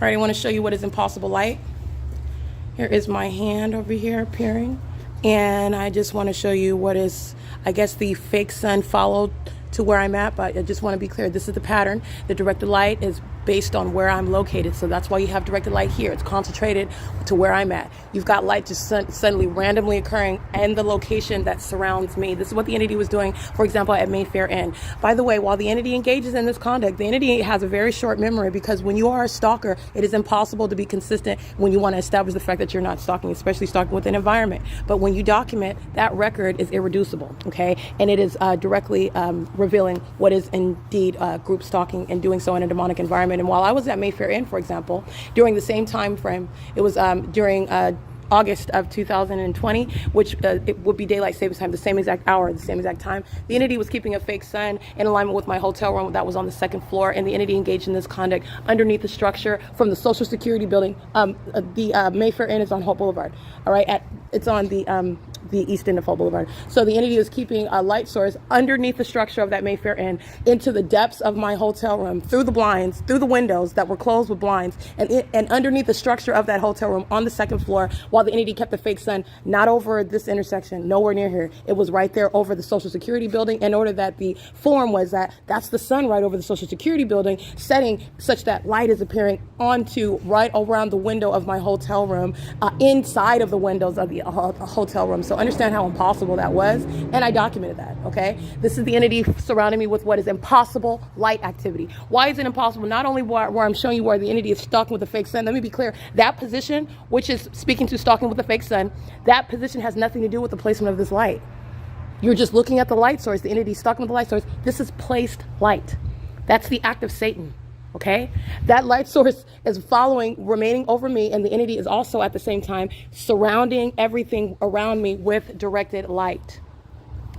All right, I want to show you what is impossible light. Here is my hand over here appearing. And I just want to show you what is, I guess, the fake sun followed to where I'm at, but I just want to be clear. This is the pattern. The directed light is based on where I'm located. So that's why you have directed light here. It's concentrated to where I'm at. You've got light just suddenly randomly occurring in the location that surrounds me. This is what the entity was doing, for example, at Mayfair Inn. By the way, while the entity engages in this conduct, the entity has a very short memory, because when you are a stalker, it is impossible to be consistent when you want to establish the fact that you're not stalking, especially stalking with an environment. But when you document, that record is irreducible, okay? And it is directly revealing what is indeed group stalking, and doing so in a demonic environment. And while I was at Mayfair Inn, for example, during the same time frame, it was during August of 2020, which it would be daylight savings time, the same exact hour, the same exact time. The entity was keeping a fake sun in alignment with my hotel room that was on the second floor, and the entity engaged in this conduct underneath the structure from the Social Security building. The Mayfair Inn is on Hope Boulevard. All right, it's on the east end of Hope Boulevard. So the entity was keeping a light source underneath the structure of that Mayfair Inn into the depths of my hotel room, through the blinds, through the windows that were closed with blinds, and underneath the structure of that hotel room on the second floor, while the entity kept the fake sun not over this intersection, nowhere near here. It was right there over the Social Security building, in order that the form was that that's the sun right over the Social Security building, setting such that light is appearing onto right around the window of my hotel room, inside of the windows of the hotel room. So understand how impossible that was, and I documented that, okay? This is the entity surrounding me with what is impossible light activity. Why is it impossible? Not only where I'm showing you where the entity is stalking with a fake sun, let me be clear, that position, which is speaking to stalking with a fake sun, that position has nothing to do with the placement of this light. You're just looking at the light source. The entity is stalking with the light source. This is placed light. That's the act of Satan. Okay, that light source is remaining over me, and the entity is also at the same time surrounding everything around me with directed light.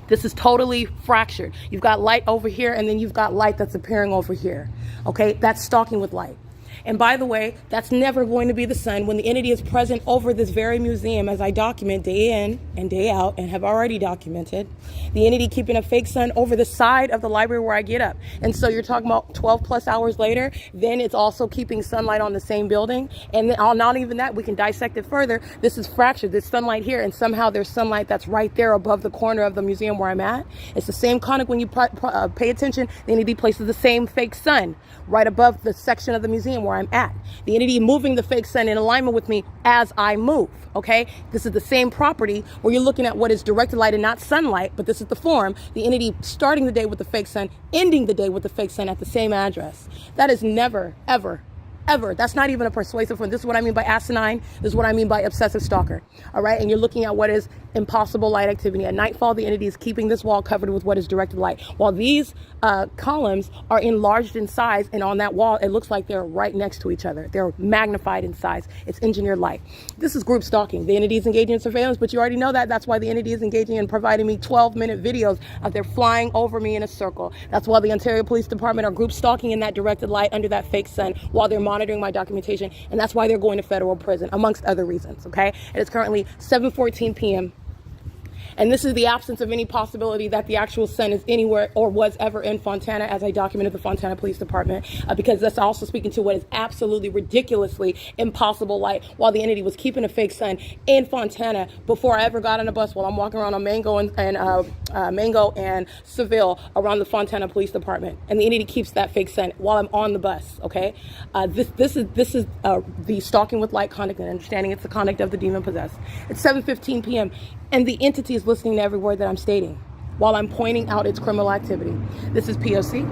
This is totally fractured. You've got light over here, and then you've got light that's appearing over here. Okay, that's stalking with light. And by the way, that's never going to be the sun when the entity is present over this very museum, as I document day in and day out, and have already documented. The entity keeping a fake sun over the side of the library where I get up. And so you're talking about 12 plus hours later, then it's also keeping sunlight on the same building. And then not even that, we can dissect it further. This is fractured. There's sunlight here, and somehow there's sunlight that's right there above the corner of the museum where I'm at. It's the same conduct. When you pay attention, the entity places the same fake sun right above the section of the museum where I'm at. The entity moving the fake sun in alignment with me as I move, okay? This is the same property where you're looking at what is directed light and not sunlight, but this is the form. The entity starting the day with the fake sun, ending the day with the fake sun at the same address. That is never, ever, ever. That's not even a persuasive one. This is what I mean by asinine. This is what I mean by obsessive stalker, all right? And you're looking at what is impossible light activity. At nightfall, the entity is keeping this wall covered with what is directed light. While these columns are enlarged in size, and on that wall, it looks like they're right next to each other. They're magnified in size. It's engineered light. This is group stalking. The entity is engaging in surveillance, but you already know that. That's why the entity is engaging in providing me 12-minute videos of they're flying over me in a circle. That's why the Ontario Police Department are group stalking in that directed light under that fake sun while they're monitoring my documentation, and that's why they're going to federal prison, amongst other reasons, okay? And it's currently 7:14 p.m. And this is the absence of any possibility that the actual sun is anywhere or was ever in Fontana, as I documented the Fontana Police Department, because that's also speaking to what is absolutely ridiculously impossible light, while the entity was keeping a fake sun in Fontana before I ever got on a bus, while I'm walking around on Mango and Seville around the Fontana Police Department. And the entity keeps that fake sun while I'm on the bus, okay? This is the stalking with light conduct, and understanding it's the conduct of the demon possessed. It's 7:15 p.m. and the entity is listening to every word that I'm stating while I'm pointing out its criminal activity. This is P.O.C.